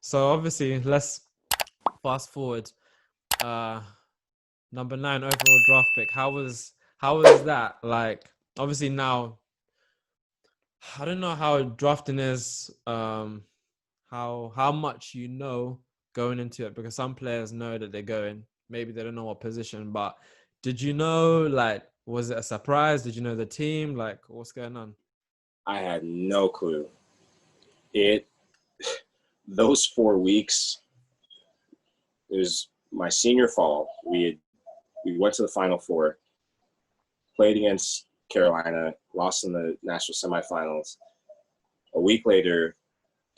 So obviously, let's fast forward. Uh, number 9 overall draft pick. How was that? Like, obviously now, I don't know how drafting is. How much you know going into it, because some players know that they're going. Maybe they don't know what position, but did you know? Like, was it a surprise? Did you know the team? Like, what's going on? I had no clue. It those 4 weeks. It was my senior fall. We went to the Final Four, played against Carolina, lost in the national semifinals. A week later,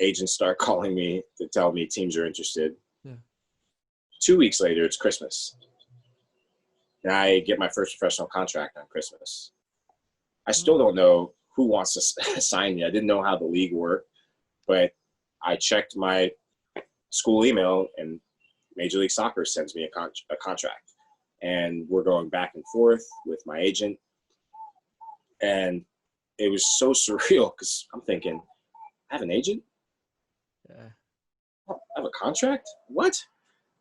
agents start calling me to tell me teams are interested. Yeah. 2 weeks later, it's Christmas, and I get my first professional contract on Christmas. I still don't know who wants to sign me. I didn't know how the league worked, but I checked my school email, and Major League Soccer sends me a contract. And we're going back and forth with my agent. And it was so surreal because I'm thinking, I have an agent? Yeah. I have a contract? What?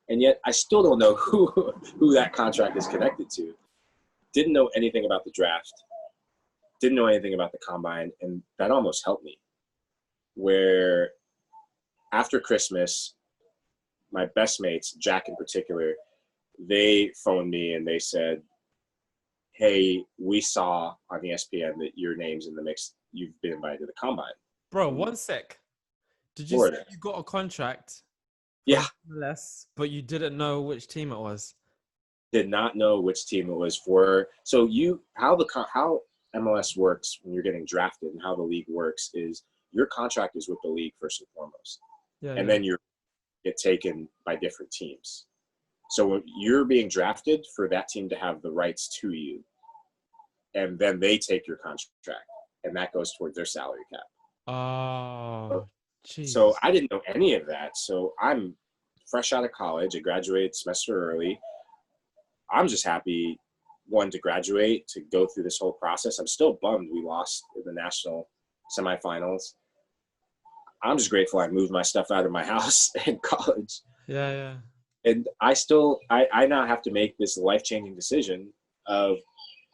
And yet I still don't know who that contract is connected to. Didn't know anything about the draft. Didn't know anything about the combine. And that almost helped me. Where after Christmas, my best mates, Jack in particular, they phoned me and they said, hey, we saw on ESPN that your name's in the mix. You've been invited to the combine Bro, in one sec. Did you say Florida. you got a contract from Yeah, MLS, but you didn't know which team it was? did not know which team it was for. So how MLS works when you're getting drafted and how the league works is your contract is with the league first and foremost, Yeah, and yeah. then you get taken by different teams. So when you're being drafted for that team to have the rights to you, and then they take your contract, and that goes towards their salary cap. Oh, So jeez. I didn't know any of that. So I'm fresh out of college. I graduated semester early. I'm just happy, one, to graduate, to go through this whole process. I'm still bummed we lost in the national semifinals. I'm just grateful I moved my stuff out of my house in college. Yeah, yeah. And I now have to make this life-changing decision of,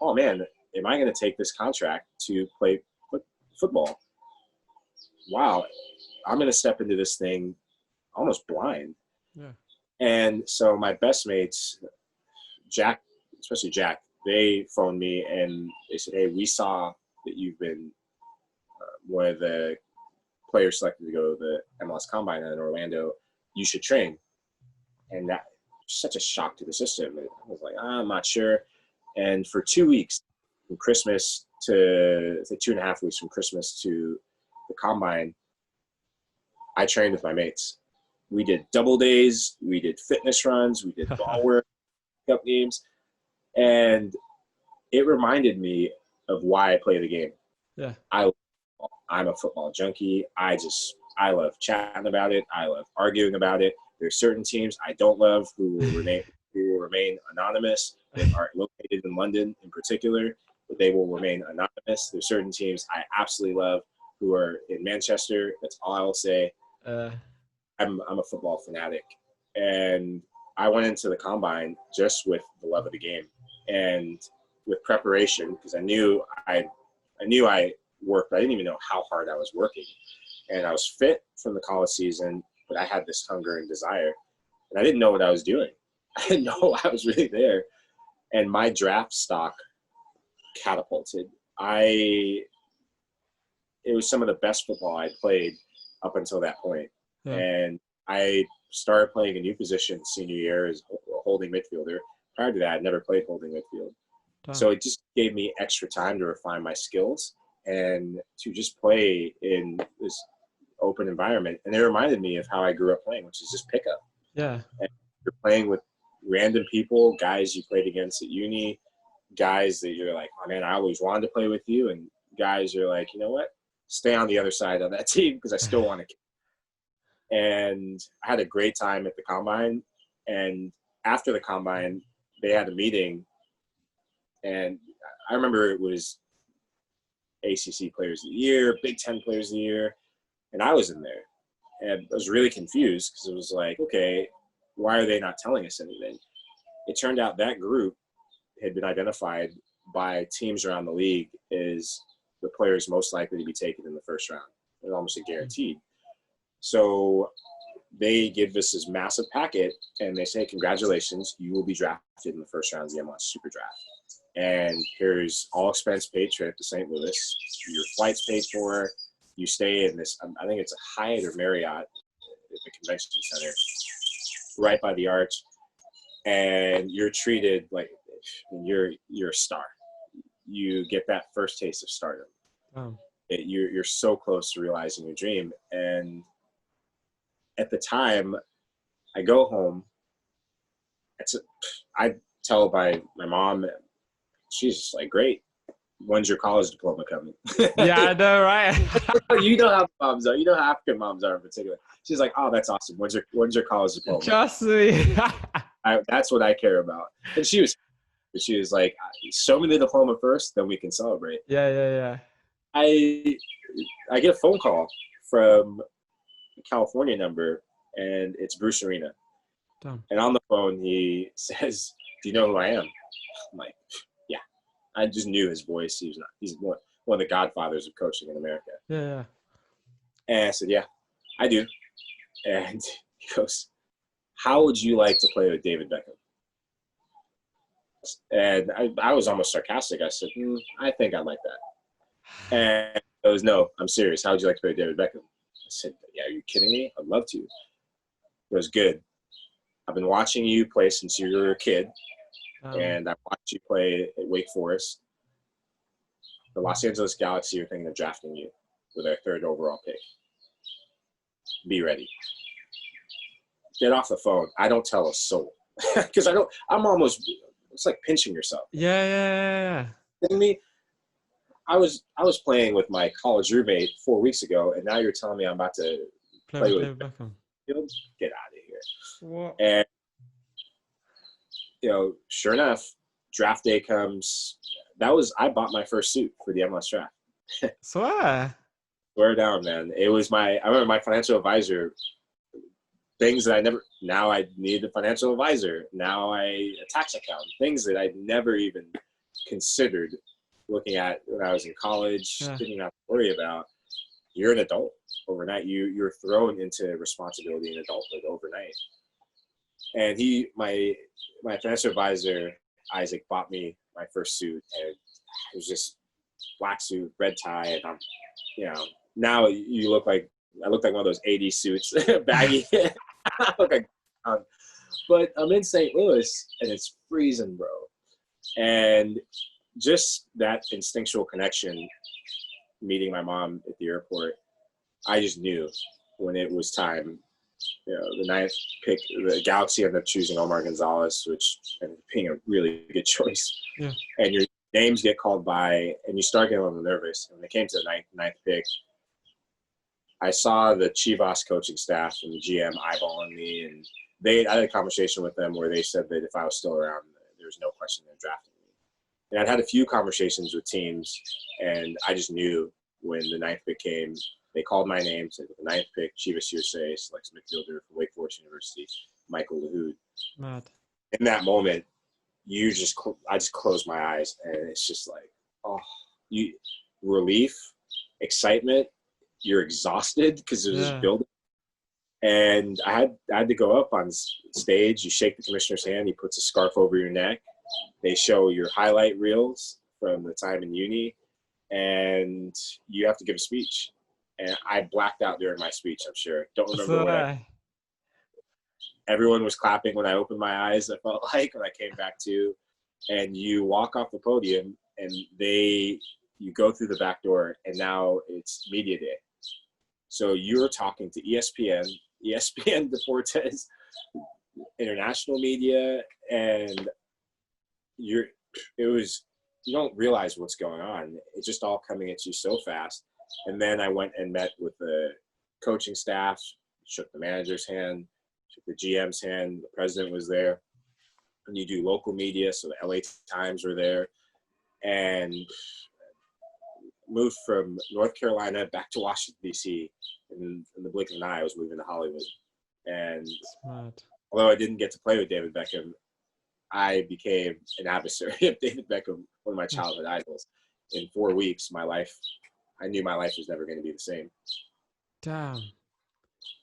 oh man, am I going to take this contract to play football? Wow, I'm going to step into this thing almost blind. Yeah. And so my best mates, Jack, especially Jack, they phoned me and they said, hey, we saw that you've been one of the players selected to go to the MLS Combine in Orlando. You should train. And that was such a shock to the system. I was like, I'm not sure. And for 2 weeks, from Christmas to 2.5 weeks from Christmas to the Combine, I trained with my mates. We did double days. We did fitness runs. We did ball work, pickup games. And it reminded me of why I play the game. Yeah. I'm a football junkie. I love chatting about it. I love arguing about it. There's certain teams I don't love who will remain anonymous, that are located in London in particular, but they will remain anonymous. There's certain teams I absolutely love who are in Manchester. That's all I will say. Uh, I'm a football fanatic, and I went into the combine just with the love of the game and with preparation, because I knew I worked. I didn't even know how hard I was working, and I was fit from the college season, but I had this hunger and desire, and I didn't know what I was doing. I didn't know I was really there, and my draft stock catapulted. It was some of the best football I played up until that point. yeah. And I started playing a new position senior year as a holding midfielder. Prior to that, I'd never played holding midfield. Damn. So it just gave me extra time to refine my skills and to just play in this open environment. And it reminded me of how I grew up playing, which is just pickup. Yeah. And you're playing with random people, guys you played against at uni, guys that you're like, oh man, I always wanted to play with you. And guys you're like, you know what? Stay on the other side of that team because I still want to. And I had a great time at the combine. And after the combine, they had a meeting. And I remember it was ACC Players of the Year, Big Ten Players of the Year. And I was in there. And I was really confused because it was like, okay, why are they not telling us anything? It turned out that group had been identified by teams around the league as the players most likely to be taken in the first round. It was almost a guaranteed. So they give us this massive packet and they say, congratulations, you will be drafted in the first round of the MLS Super Draft. And here's all expense paid trip to St. Louis. Your flight's paid for. You stay in this, I think it's a Hyatt or Marriott at the convention center, right by the arch. And you're treated like you're a star. You get that first taste of stardom. Oh. You're so close to realizing your dream. And at the time, I go home. I tell my mom, she's just like, great. When's your college diploma coming? Yeah, I know, right? You know how moms are. You know how African moms are in particular. She's like, oh, that's awesome. When's your college diploma? Trust me. That's what I care about. And she was like, show me the diploma first, then we can celebrate. Yeah. I get a phone call from a California number, and it's Bruce Arena. Damn. And on the phone, he says, do you know who I am? I'm like, yeah. I just knew his voice. He's one of the godfathers of coaching in America. Yeah. And I said, yeah, I do. And he goes, how would you like to play with David Beckham? And I was almost sarcastic. I said, I think I'd like that. And he goes, no, I'm serious. How would you like to play with David Beckham? I said, yeah, are you kidding me? I'd love to. He goes, good. I've been watching you play since you were a kid. And I watched you play at Wake Forest. The Los Angeles Galaxy are thinking of drafting you with their 3rd overall pick. Be ready. Get off the phone. I don't tell a soul. Because it's like pinching yourself. Yeah. Kidding me? I was playing with my college roommate 4 weeks ago, and now you're telling me I'm about to play with Beckham. Get out of here. What? And sure enough, draft day comes. I bought my first suit for the MLS draft. Swear down, man. It was I remember my financial advisor, things that now I need a financial advisor. Now a tax account, things that I'd never even considered looking at when I was in college, didn't have to worry about. You're an adult overnight. You're thrown into responsibility and adulthood overnight. And my financial advisor, Isaac, bought me my first suit, and it was just black suit, red tie, and now I look like one of those 80s suits, baggy. I look like, but I'm in St. Louis, and it's freezing, bro. And just that instinctual connection, meeting my mom at the airport, I just knew when it was time. The 9th pick, the Galaxy ended up choosing Omar Gonzalez, which ended up being a really good choice. Yeah. And your names get called by, and you start getting a little nervous. And when it came to the ninth pick, I saw the Chivas coaching staff and the GM eyeballing me, and I had a conversation with them where they said that if I was still around, there was no question they're drafting me. And I'd had a few conversations with teams, and I just knew when the 9th pick came, they called my name, said with the 9th pick, Chivas USA selects midfielder from Wake Forest University, Michael Lahoud. Mad. In that moment, I just closed my eyes, and it's just like, relief, excitement. You're exhausted because there's this building. And I had to go up on stage. You shake the commissioner's hand. He puts a scarf over your neck. They show your highlight reels from the time in uni, and you have to give a speech. And I blacked out during my speech, I'm sure. Don't remember everyone was clapping when I opened my eyes, I felt like, when I came back to. And you walk off the podium, and you go through the back door, and now it's media day. So you're talking to ESPN Deportes, international media, and you don't realize what's going on. It's just all coming at you so fast. And then I went and met with the coaching staff, shook the manager's hand, shook the GM's hand. The president was there. And you do local media, so the LA Times were there. And moved from North Carolina back to Washington, D.C. in the blink of an eye, I was moving to Hollywood. And Smart. although I didn't get to play with David Beckham, I became an adversary of David Beckham, one of my childhood idols. In 4 weeks, I knew my life was never going to be the same. Damn.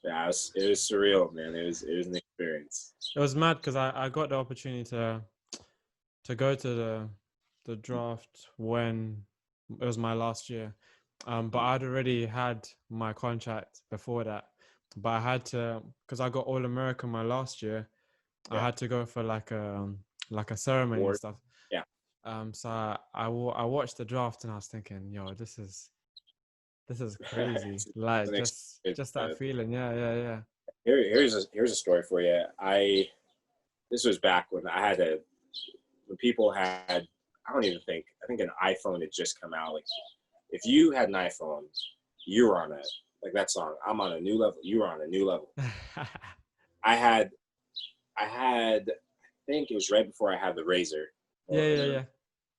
Yeah, it was surreal, man. It was an experience. It was mad because I got the opportunity to go to the draft when it was my last year. But I'd already had my contract before that. But I had to, because I got All American my last year, I had to go for like a ceremony and stuff. Yeah. So I watched the draft and I was thinking, yo, this is crazy. Like just that feeling. Yeah. Here's a story for you. This was back when when people had, I think an iPhone had just come out. Like, if you had an iPhone, you were on that song, I'm on a new level. You were on a new level. I think it was right before I had the Razor. Yeah.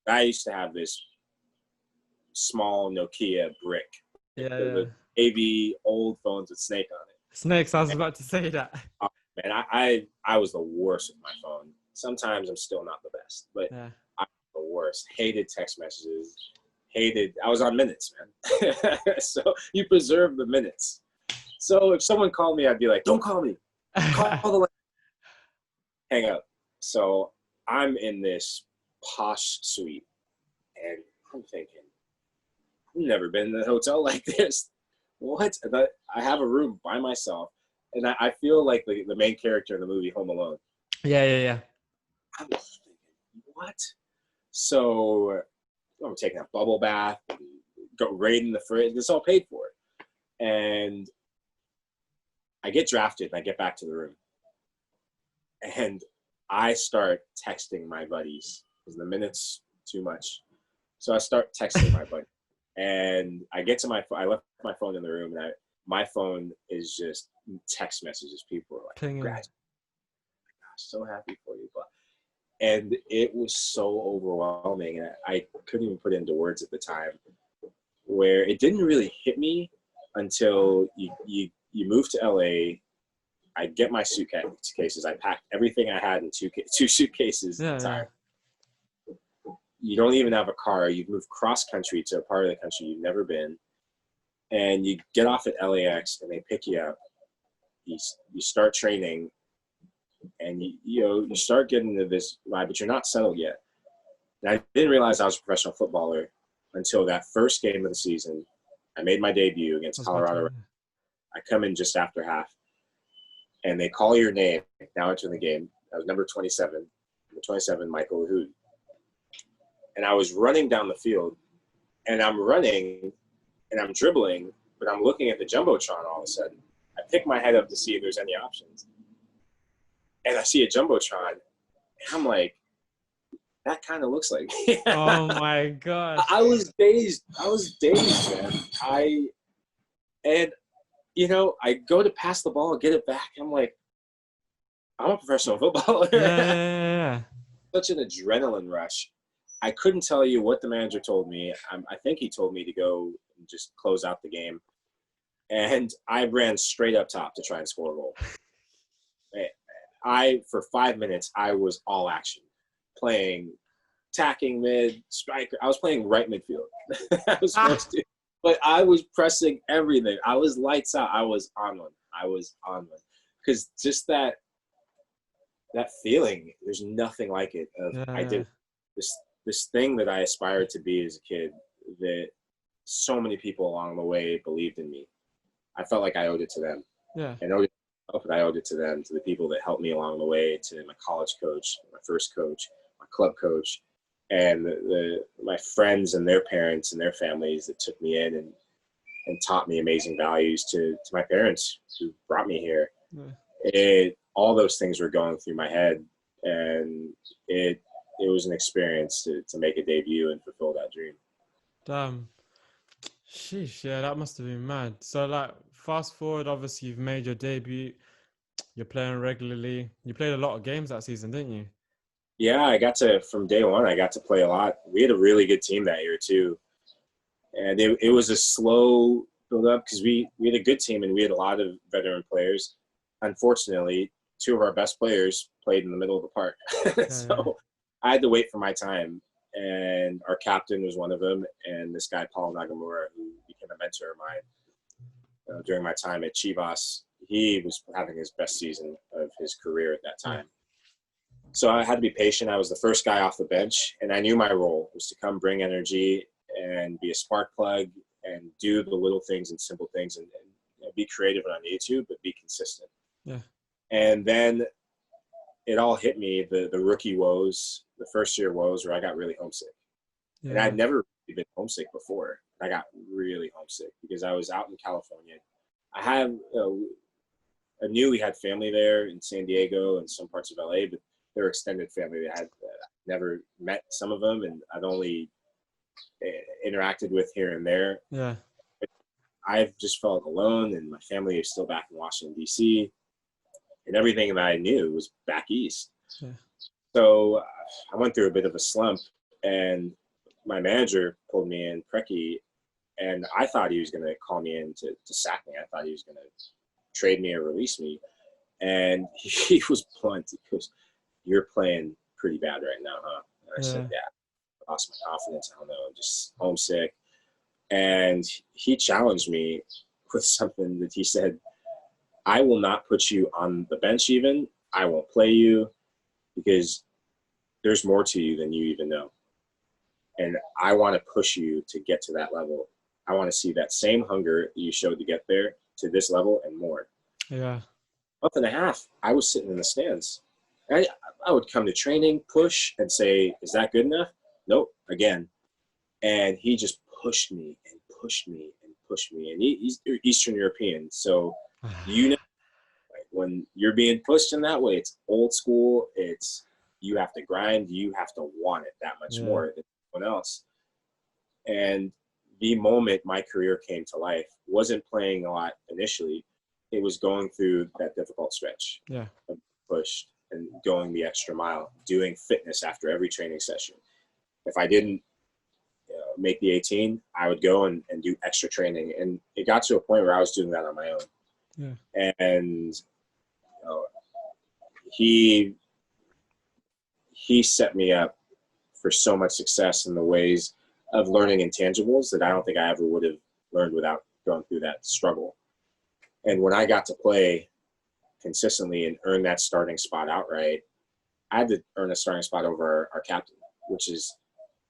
I used to have this small Nokia brick. Yeah. Baby old phones with Snake on it. Snakes, I was about to say that. Man, I was the worst with my phone. Sometimes I'm still not the best, but Yeah. I'm the worst. Hated text messages. I was on minutes, man. So you preserve the minutes. So if someone called me, I'd be like, don't call me. Call the line. Hang up. So I'm in this posh suite, and I'm thinking, I've never been in a hotel like this. What? I have a room by myself, and I feel like the main character in the movie Home Alone. Yeah. I'm thinking, what? So I'm taking a bubble bath, go right in the fridge. It's all paid for. And I get drafted, and I get back to the room. And I start texting my buddies because the minutes too much. So I start texting my buddy. And I get to I left my phone in the room, and my phone is just text messages. People are like, congrats. Gosh, so happy for you. And it was so overwhelming. And I couldn't even put it into words at the time, where it didn't really hit me until you move to LA. I get my suitcases. I packed everything I had in two suitcases at the time. You don't even have a car. You move cross country to a part of the country you've never been, and you get off at LAX, and they pick you up. You start training, and you start getting into this vibe, but you're not settled yet. And I didn't realize I was a professional footballer until that first game of the season. I made my debut against Colorado. I come in just after half, and they call your name. Now it's in the game. I was number 27. Number 27, Michael Lahoud. And I was running down the field, and I'm running, and I'm dribbling, but I'm looking at the Jumbotron all of a sudden. I pick my head up to see if there's any options. And I see a Jumbotron, and I'm like, that kind of looks like me. Oh, my God. I was dazed, man. I go to pass the ball and get it back. I'm like, I'm a professional footballer. Yeah. Such an adrenaline rush. I couldn't tell you what the manager told me. I think he told me to go and just close out the game. And I ran straight up top to try and score a goal. For 5 minutes, I was all action. Playing attacking mid, striker. I was playing right midfield. I was supposed to. But I was pressing everything. I was lights out. I was on one. Because just that feeling, there's nothing like it. I did this thing that I aspired to be as a kid, that so many people along the way believed in me. I felt like I owed it to them. Yeah. And I owed it to them, to the people that helped me along the way, to my college coach, my first coach, my club coach, and my friends and their parents and their families that took me in and taught me amazing values, to my parents who brought me here. Yeah. All those things were going through my head, and it was an experience to make a debut and fulfill that dream. Damn. Sheesh, yeah, that must have been mad. So, like, fast forward, obviously you've made your debut. You're playing regularly. You played a lot of games that season, didn't you? Yeah, from day one, I got to play a lot. We had a really good team that year too. And it was a slow build up because we had a good team and we had a lot of veteran players. Unfortunately, two of our best players played in the middle of the park. So I had to wait for my time. And our captain was one of them. And this guy, Paul Nagamura, who became a mentor of mine during my time at Chivas, he was having his best season of his career at that time. So I had to be patient. I was the first guy off the bench, and I knew my role was to come bring energy and be a spark plug and do the little things and simple things and be creative when I needed to, but be consistent. Yeah. And then it all hit me, the rookie woes, the first year woes, where I got really homesick. Yeah. And I'd never really been homesick before. I got really homesick because I was out in California. I knew we had family there in San Diego and some parts of LA, but their extended family. They had never met some of them, and I'd only interacted with here and there. Yeah. But I've just felt alone, and my family is still back in Washington, D.C., and everything that I knew was back east. Yeah. So I went through a bit of a slump, and my manager pulled me in, Preki, and I thought he was going to call me in to sack me. I thought he was going to trade me or release me. And he was blunt. He goes, "You're playing pretty bad right now, huh?" And I said, "Yeah, I lost my confidence. I don't know, I'm just homesick." And he challenged me with something that he said, "I will not put you on the bench even. I won't play you because there's more to you than you even know. And I want to push you to get to that level. I want to see that same hunger that you showed to get there to this level and more." Yeah. Month and a half, I was sitting in the stands. I would come to training, push, and say, "Is that good enough?" Nope, again. And he just pushed me and pushed me and pushed me. And he's Eastern European, so you know, like, when you're being pushed in that way, it's old school. It's you have to grind, you have to want it that much more than anyone else. And the moment my career came to life wasn't playing a lot initially. It was going through that difficult stretch. Yeah. Pushed and going the extra mile, doing fitness after every training session. If I didn't make the 18, I would go and do extra training. And it got to a point where I was doing that on my own. Yeah. And he set me up for so much success in the ways of learning intangibles that I don't think I ever would have learned without going through that struggle. And when I got to play consistently and earn that starting spot outright, I had to earn a starting spot over our captain, which is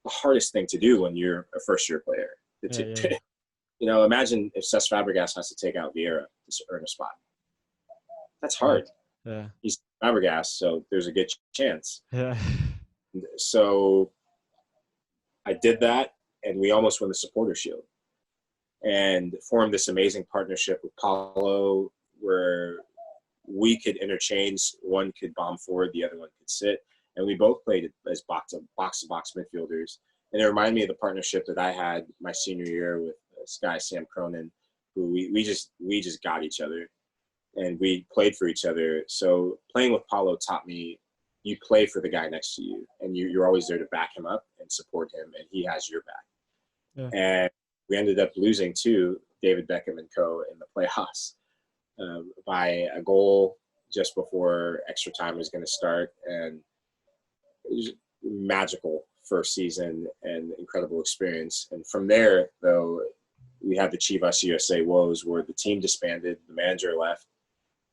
the hardest thing to do when you're a first-year player. You know, imagine if Cesc Fabregas has to take out Vieira to earn a spot. That's hard. Yeah. He's Fabregas, so there's a good chance. Yeah. So I did that, and we almost won the Supporter Shield and formed this amazing partnership with Paulo where we could interchange. One could bomb forward, the other one could sit. And we both played as box-to-box midfielders. And it reminded me of the partnership that I had my senior year with this guy, Sam Cronin, who we just got each other. And we played for each other. So playing with Paulo taught me you play for the guy next to you. And you're always there to back him up and support him. And he has your back. Yeah. And we ended up losing to David Beckham and co. in the playoffs by a goal just before extra time was going to start. And it was magical first season and incredible experience. And from there, though, we had the Chivas USA woes where the team disbanded, the manager left,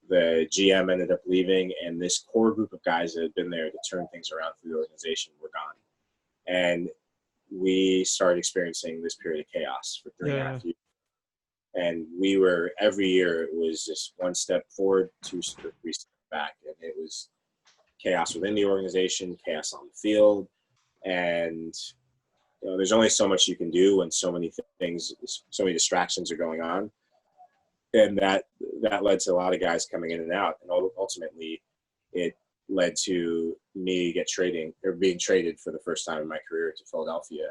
the GM ended up leaving, and this core group of guys that had been there to turn things around for the organization were gone. And we started experiencing this period of chaos for 3.5 years. And we were, every year, it was just one step forward, 2 steps, 3 steps back. And it was chaos within the organization, chaos on the field. And there's only so much you can do when so many things, so many distractions are going on. And that led to a lot of guys coming in and out. And ultimately, it led to me being traded for the first time in my career to Philadelphia.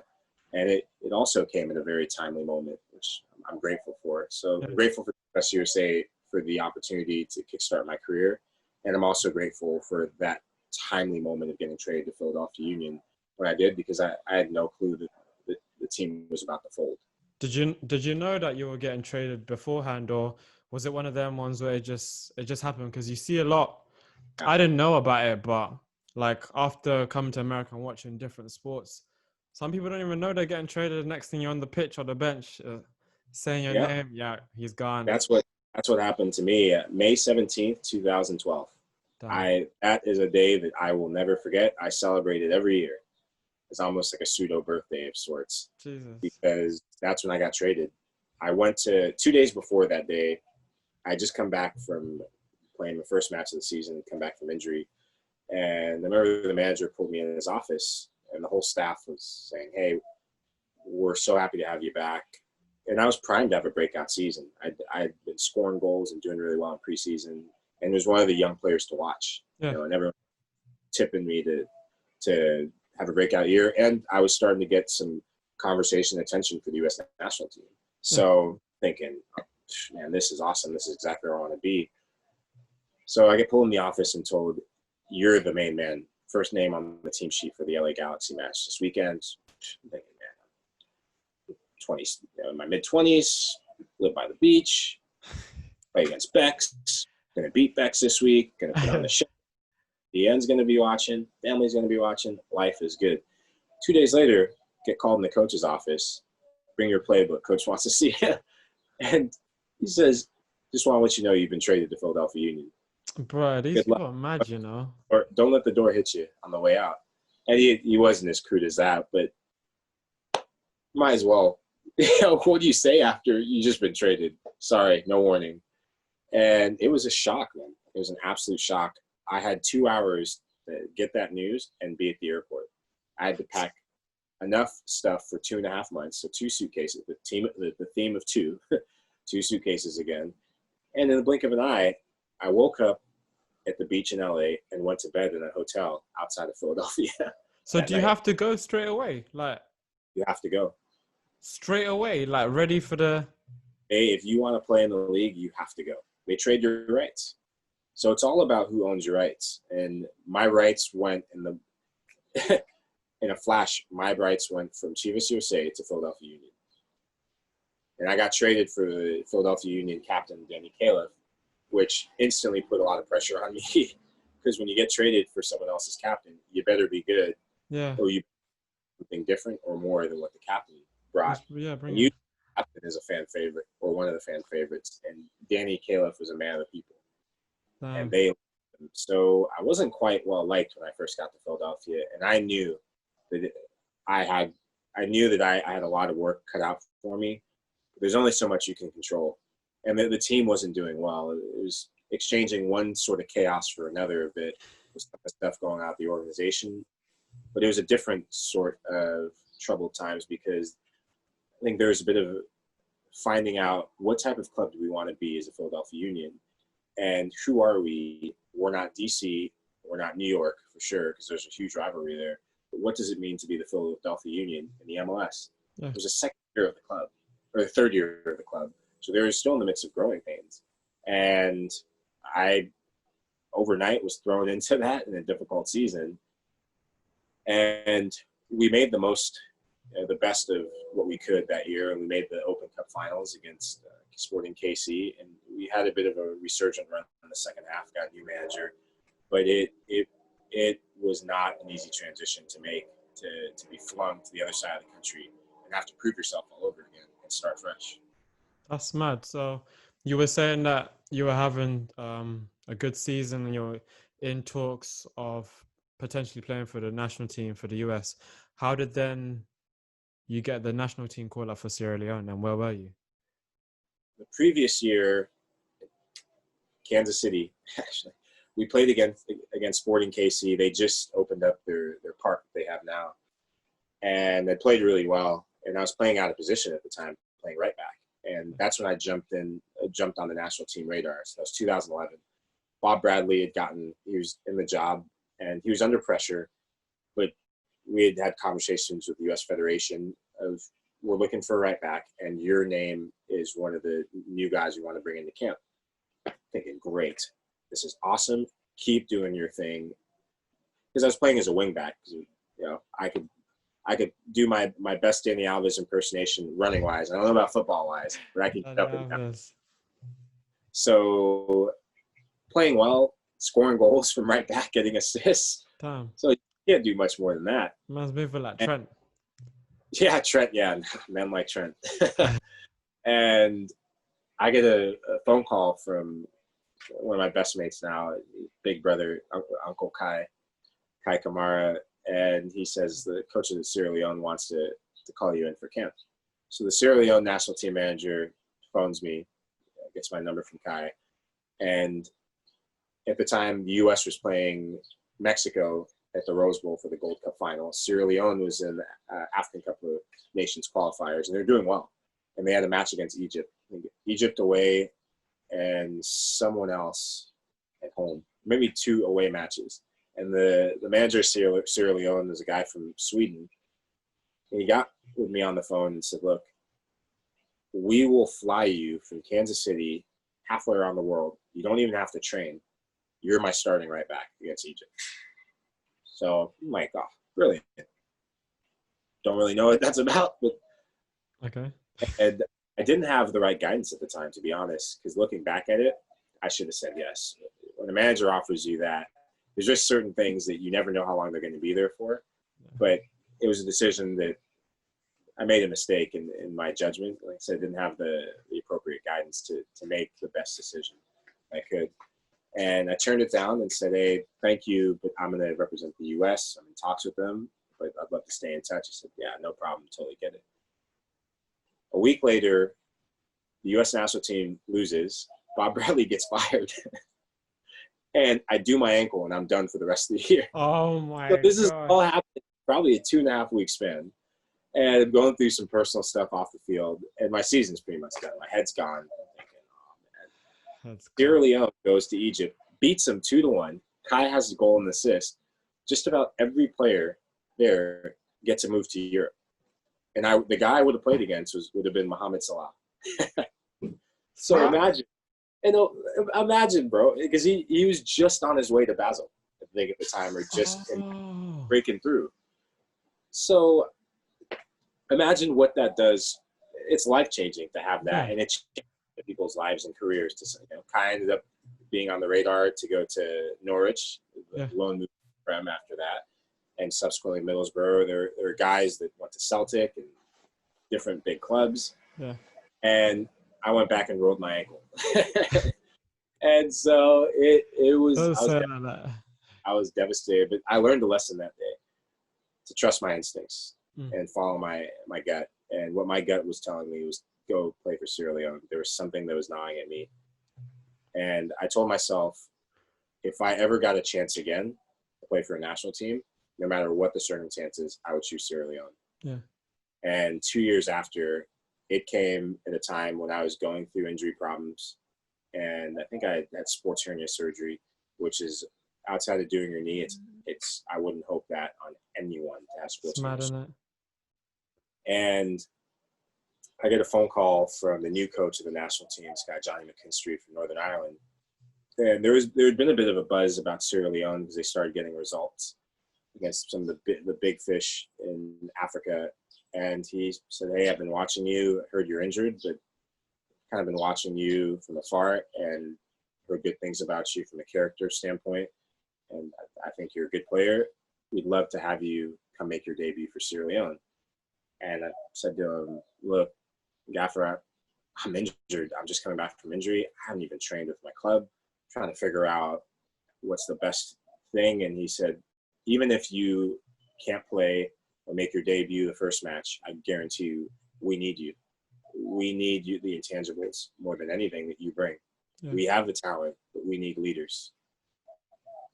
And it also came at a very timely moment, which I'm grateful for. So I'm grateful for Chivas USA for the opportunity to kickstart my career. And I'm also grateful for that timely moment of getting traded to Philadelphia Union when I did, because I had no clue that the team was about to fold. Did you know that you were getting traded beforehand, or was it one of them ones where it just happened? Because you see a lot. Yeah. I didn't know about it, but like after coming to America and watching different sports, some people don't even know they're getting traded. The next thing you're on the pitch or the bench, saying your Yeah. name, yeah, he's gone. That's what happened to me. May 17th, 2012. Damn, That is a day that I will never forget. I celebrate it every year. It's almost like a pseudo birthday of sorts Jesus. because that's when I got traded. I went to 2 days before that day. I just come back from playing the first match of the season, come back from injury. And I remember the manager pulled me in his office and the whole staff was saying, "Hey, we're so happy to have you back." And I was primed to have a breakout season. I'd been scoring goals and doing really well in preseason, and was one of the young players to watch. Yeah. And everyone tipping me to have a breakout year, and I was starting to get some conversation attention for the U.S. national team. Yeah. So thinking, oh, man, this is awesome. This is exactly where I want to be. So I get pulled in the office and told, "You're the main man. First name on the team sheet for the LA Galaxy match this weekend." I'm thinking, man, 20s, in my mid-20s, live by the beach, play against Bex, going to beat Bex this week, going to put on the show. The end's going to be watching, family's going to be watching, life is good. 2 days later, get called in the coach's office, bring your playbook, coach wants to see you. And he says, "Just want to let you know you've been traded to Philadelphia Union. Bro, these Good luck. people are mad, you know. Or don't let the door hit you on the way out." And he wasn't as crude as that, but might as well. What do you say after you just been traded? Sorry, no warning. And it was a shock, man. It was an absolute shock. I had 2 hours to get that news and be at the airport. I had to pack enough stuff for 2.5 months, so 2 suitcases. The theme of two, 2 suitcases again. And in the blink of an eye, I woke up at the beach in LA and went to bed in a hotel outside of Philadelphia So that do you night. have to go straight away? Like You have to go. straight away, like ready for the Hey, if you want to play in the league, you have to go. They trade your rights. So it's all about who owns your rights. And my rights went in the in a flash. My rights went from Chivas USA to Philadelphia Union. And I got traded for the Philadelphia Union captain, Danny Califf, which instantly put a lot of pressure on me. Because when you get traded for someone else's captain, you better be good, yeah. or you something different or more than what the captain brought. Yeah, bring And it. you captain is a fan favorite or one of the fan favorites. And Danny Califf was a man of the people. And Damn. they so I wasn't quite well liked when I first got to Philadelphia. And I knew that I had a lot of work cut out for me. There's only so much you can control. And the team wasn't doing well. It was exchanging one sort of chaos for another of it. With stuff going out of the organization. But it was a different sort of troubled times because I think there's a bit of finding out what type of club do we want to be as a Philadelphia Union and who are we? We're not DC, we're not New York for sure because there's a huge rivalry there. But what does it mean to be the Philadelphia Union in the MLS? Yeah. It was the second year of the club or the third year of the club. So they were still in the midst of growing pains. And I overnight was thrown into that in a difficult season. And we made the best of what we could that year. And we made the Open Cup finals against Sporting KC. And we had a bit of a resurgent run in the second half, got a new manager. But it was not an easy transition to make, to be flung to the other side of the country and have to prove yourself all over again and start fresh. That's mad. So you were saying that you were having a good season and you're in talks of potentially playing for the national team for the US. How did then you get the national team call up for Sierra Leone and where were you? The previous year, Kansas City, actually, we played against Sporting KC. They just opened up their park that they have now. And they played really well. And I was playing out of position at the time, playing right back. And that's when I jumped on the national team radar. So that was 2011. Bob Bradley he was in the job and he was under pressure, but we had conversations with the U.S. Federation of, we're looking for a right back and your name is one of the new guys we want to bring into camp. Thinking, great, this is awesome. Keep doing your thing. Because I was playing as a wing back. I could I could do my best Danny Alves impersonation running wise. I don't know about football wise, but I can get up and down. So playing well, scoring goals from right back, getting assists. Damn. So you can't do much more than that. Man's moving like Trent. Yeah, Trent. Yeah, men like Trent. And I get a phone call from one of my best mates now, big brother, Uncle Kai Kamara, and he says the coach of the Sierra Leone wants to call you in for camp. So the Sierra Leone national team manager phones me, gets my number from Kai, and at the time the U.S. was playing Mexico at the Rose Bowl for the Gold Cup final. Sierra Leone was in the African Cup of Nations qualifiers, and they're doing well. And they had a match against Egypt. Egypt away and someone else at home, maybe 2 away matches. And the manager of Sierra Leone is a guy from Sweden. And he got with me on the phone and said, look, we will fly you from Kansas City halfway around the world. You don't even have to train. You're my starting right back against Egypt. So I'm like, oh, brilliant. Don't really know what that's about, but okay. And I didn't have the right guidance at the time, to be honest, because looking back at it, I should have said yes. When a manager offers you that, there's just certain things that you never know how long they're going to be there for. But it was a decision that I made a mistake in my judgment. Like I said, I didn't have the appropriate guidance to make the best decision I could. And I turned it down and said, hey, thank you, but I'm going to represent the U.S. I'm in talks with them, but I'd love to stay in touch. I said, yeah, no problem. Totally get it. A week later, the U.S. national team loses. Bob Bradley gets fired. And I do my ankle, and I'm done for the rest of the year. Oh, my So this God. is all happening probably a 2.5 week span. And I'm going through some personal stuff off the field. And my season's pretty much done. My head's gone. I'm thinking, oh, man. Sierra Leone goes to Egypt, beats them 2-1. Kai has a goal and assist. Just about every player there gets a move to Europe. And the guy I would have played against would have been Mohamed Salah. So imagine, bro, because he was just on his way to Basel, I think, at the time, or just breaking through. So imagine what that does. It's life-changing to have that, and it changed people's lives and careers. Kai ended up being on the radar to go to Norwich, loan move for him after that. And subsequently Middlesbrough. There are guys that went to Celtic and different big clubs. Yeah. And I went back and rolled my ankle. And so it was I was devastated, but I learned a lesson that day to trust my instincts and follow my gut. And what my gut was telling me was go play for Sierra Leone. There was something that was gnawing at me. And I told myself, if I ever got a chance again to play for a national team, no matter what the circumstances, I would choose Sierra Leone. Yeah. And 2 years after, it came at a time when I was going through injury problems. And I think I had sports hernia surgery, which is outside of doing your knee. It's I wouldn't hope that on anyone to have sports hernia surgery. And I get a phone call from the new coach of the national team, this guy, Johnny McKinstry from Northern Ireland. And there had been a bit of a buzz about Sierra Leone because they started getting results against some of the big fish in Africa. And he said, hey, I've been watching you. I heard you're injured, but kind of been watching you from afar and heard good things about you from a character standpoint. And I think you're a good player. We'd love to have you come make your debut for Sierra Leone. And I said to him, look, Gaffer, I'm injured. I'm just coming back from injury. I haven't even trained with my club. I'm trying to figure out what's the best thing. And he said, even if you can't play or make your debut the first match, I guarantee you, we need you. We need you, the intangibles, more than anything that you bring. Yeah. We have the talent, but we need leaders.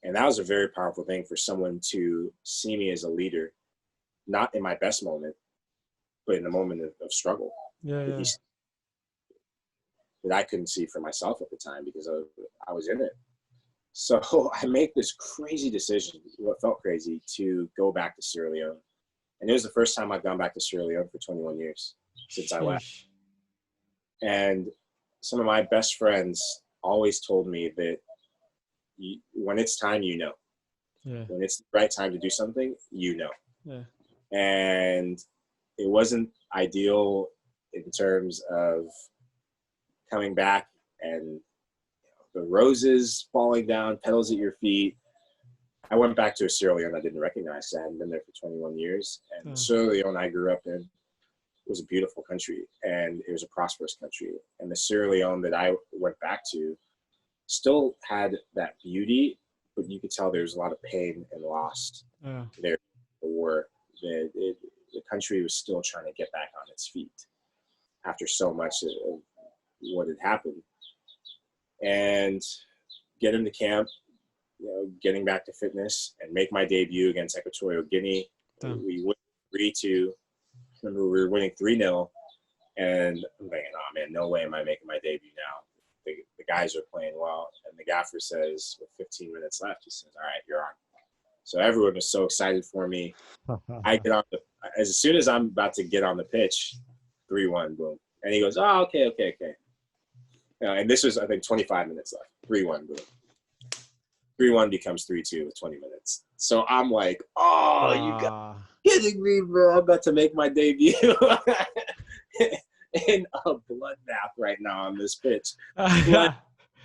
And that was a very powerful thing for someone to see me as a leader, not in my best moment, but in the moment of struggle. That I couldn't see for myself at the time because I was in it. So I make this crazy decision, what felt crazy, to go back to Sierra Leone. And it was the first time I've gone back to Sierra Leone for 21 years since I left. And some of my best friends always told me that when it's time, you know. Yeah. When it's the right time to do something, you know. Yeah. and it wasn't ideal in terms of coming back and the roses falling down, petals at your feet. I went back to a Sierra Leone I didn't recognize. I hadn't been there for 21 years. And Sierra Leone I grew up in was a beautiful country, and it was a prosperous country. And the Sierra Leone that I went back to still had that beauty, but you could tell there was a lot of pain and loss there. The war, the country was still trying to get back on its feet after so much of what had happened. And get into camp, getting back to fitness and make my debut against Equatorial Guinea. We won 3-2. Remember, we were winning 3-0. And I'm thinking, oh man, no way am I making my debut now. The guys are playing well. And the gaffer says, with 15 minutes left, he says, all right, you're on. So everyone was so excited for me. I get on as soon as I'm about to get on the pitch, 3-1, boom. And he goes, oh, okay. And this was, I think, 25 minutes left. 3-1, boom. 3-1 becomes 3-2 with 20 minutes. So I'm like, oh, you got kidding me, bro. I'm about to make my debut in a bloodbath right now on this pitch.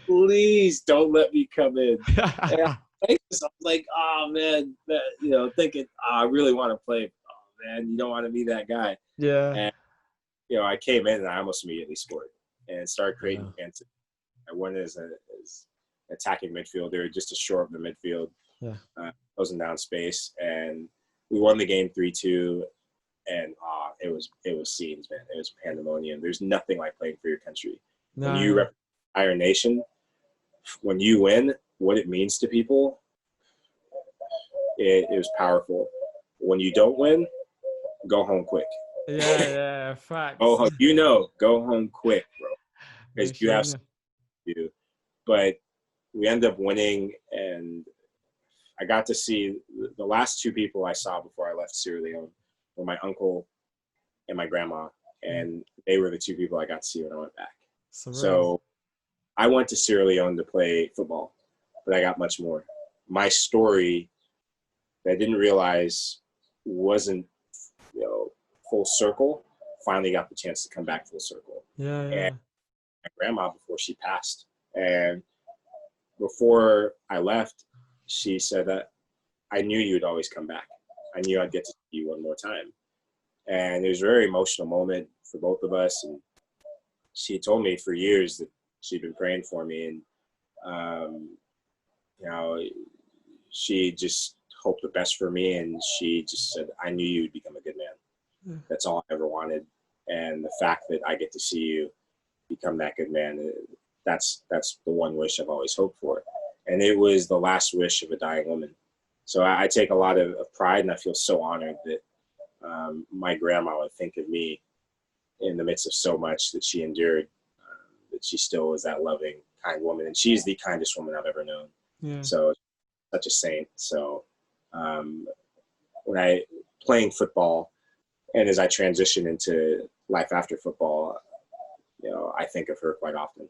Please don't let me come in. And I'm like, oh, man, thinking, oh, I really want to play. Oh, man, you don't want to be that guy. Yeah. And, I came in and I almost immediately scored and started creating chances. I went as an attacking midfielder just to shore up the midfield, closing down space. And we won the game 3-2. And it was scenes, man. It was pandemonium. There's nothing like playing for your country. When you represent the entire nation, when you win, what it means to people, it was powerful. When you don't win, go home quick. Yeah, facts. Go home quick, bro, because you have something to do. But we end up winning, and I got to see the last two people I saw before I left Sierra Leone were my uncle and my grandma, and they were the two people I got to see when I went back. So I went to Sierra Leone to play football, but I got much more. My story that I didn't realize wasn't, full circle, finally got the chance to come back full circle. And my grandma, before she passed, and before I left, she said that I knew you'd always come back. I knew I'd get to see you one more time. And it was a very emotional moment for both of us. And she told me for years that she'd been praying for me. And, she just hoped the best for me. And she just said, I knew you'd become a good man. That's all I ever wanted. And the fact that I get to see you become that good man, that's the one wish I've always hoped for. And it was the last wish of a dying woman. So I take a lot of pride, and I feel so honored that my grandma would think of me in the midst of so much that she endured, that she still was that loving, kind woman. And she's the kindest woman I've ever known. So such a saint. So when I playing football, and as I transition into life after football, I think of her quite often.